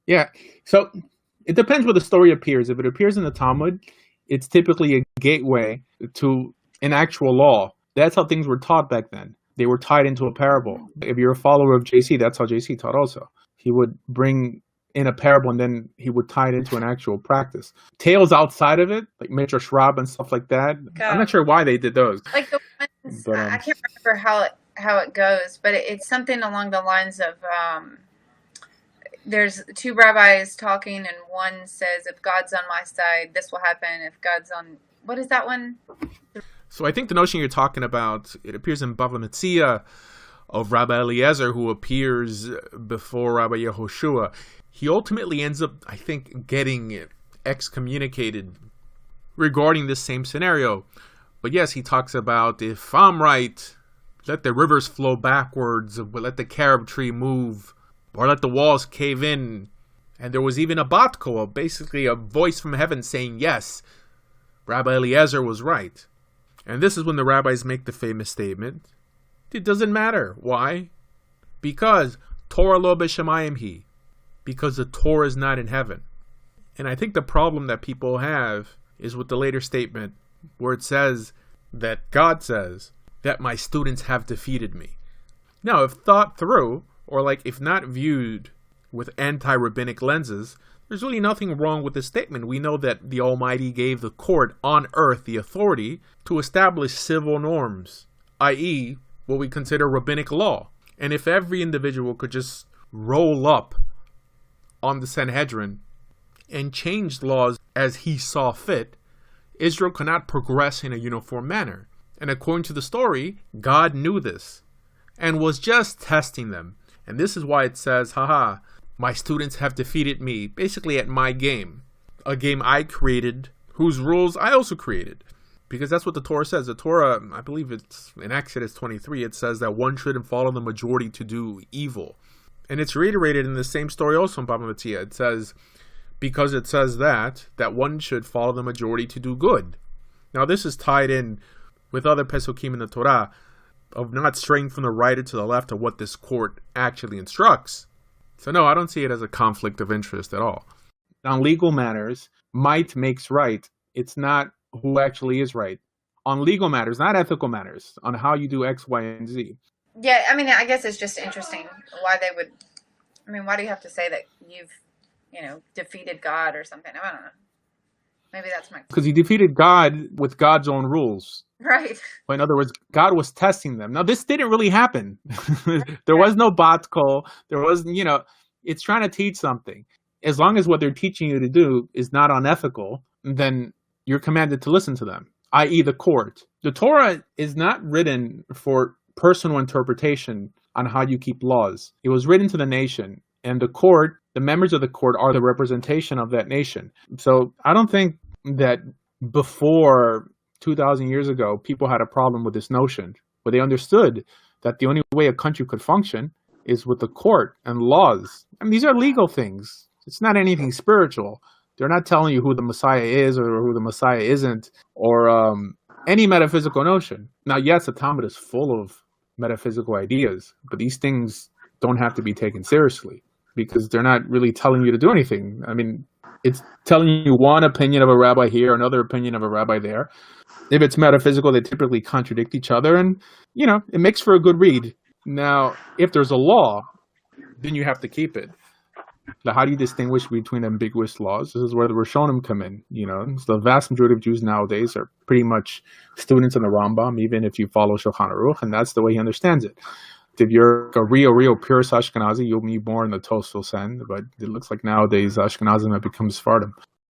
Yeah. So it depends where the story appears. If it appears in the Talmud, it's typically a gateway to an actual law. That's how things were taught back then. They were tied into a parable. If you're a follower of JC, that's how JC taught also. He would bring in a parable and then he would tie it into an actual practice. Tales outside of it, like Midrash Rabbah and stuff like that, I'm not sure why they did those. Like the ones, But I can't remember how it goes, but it's something along the lines of there's two rabbis talking, and one says, if God's on my side, this will happen. If God's on, what is that one? So I think the notion you're talking about, it appears in Bava Metzia of Rabbi Eliezer, who appears before Rabbi Yehoshua. He ultimately ends up, I think, getting excommunicated regarding this same scenario. But yes, he talks about, if I'm right, let the rivers flow backwards, let the carob tree move, or let the walls cave in. And there was even a bat kol, basically a voice from heaven saying, yes, Rabbi Eliezer was right. And this is when the rabbis make the famous statement, it doesn't matter. Why? Because Torah lo b'shamayim hi. Because the Torah is not in heaven. And I think the problem that people have is with the later statement where it says that God says that my students have defeated me. Now, if thought through, or like if not viewed with anti-rabbinic lenses, there's really nothing wrong with this statement. We know that the Almighty gave the court on earth the authority to establish civil norms, i.e., what we consider rabbinic law. And if every individual could just roll up on the Sanhedrin and change laws as he saw fit, Israel could not progress in a uniform manner. And according to the story, God knew this and was just testing them. And this is why it says, haha, my students have defeated me, basically at my game. A game I created, whose rules I also created. Because that's what the Torah says. The Torah, I believe it's in Exodus 23, it says that one shouldn't follow the majority to do evil. And it's reiterated in the same story also in Bava Metzia. It says, because it says that one should follow the majority to do good. Now this is tied in with other Pesukim in the Torah of not straying from the right or to the left of what this court actually instructs. So no, I don't see it as a conflict of interest at all. On legal matters, might makes right. It's not who actually is right. On legal matters, not ethical matters, on how you do X, Y, and Z. Yeah, I mean, I guess it's just interesting why they would, I mean, why do you have to say that you've, defeated God or something? I don't know. Maybe that's my... Because he defeated God with God's own rules. Right. In other words, God was testing them. Now, this didn't really happen. There was no bat kol. There was, it's trying to teach something. As long as what they're teaching you to do is not unethical, then you're commanded to listen to them, i.e. the court. The Torah is not written for personal interpretation on how you keep laws. It was written to the nation, and the court, the members of the court are the representation of that nation. So I don't think that before 2,000 years ago, people had a problem with this notion, but they understood that the only way a country could function is with the court and laws. I mean, these are legal things. It's not anything spiritual. They're not telling you who the Messiah is or who the Messiah isn't, or any metaphysical notion. Now, yes, the Talmud is full of metaphysical ideas, but these things don't have to be taken seriously because they're not really telling you to do anything. I mean, it's telling you one opinion of a rabbi here, another opinion of a rabbi there. If it's metaphysical, they typically contradict each other, and, it makes for a good read. Now, if there's a law, then you have to keep it. Now, how do you distinguish between ambiguous laws? This is where the Rishonim come in. The vast majority of Jews nowadays are pretty much students in the Rambam, even if you follow Shulchan Aruch, and that's the way he understands it. If you're a real purist Ashkenazi, you'll be born in the Tosfos Sen, but it looks like nowadays Ashkenazim have become Sephardim.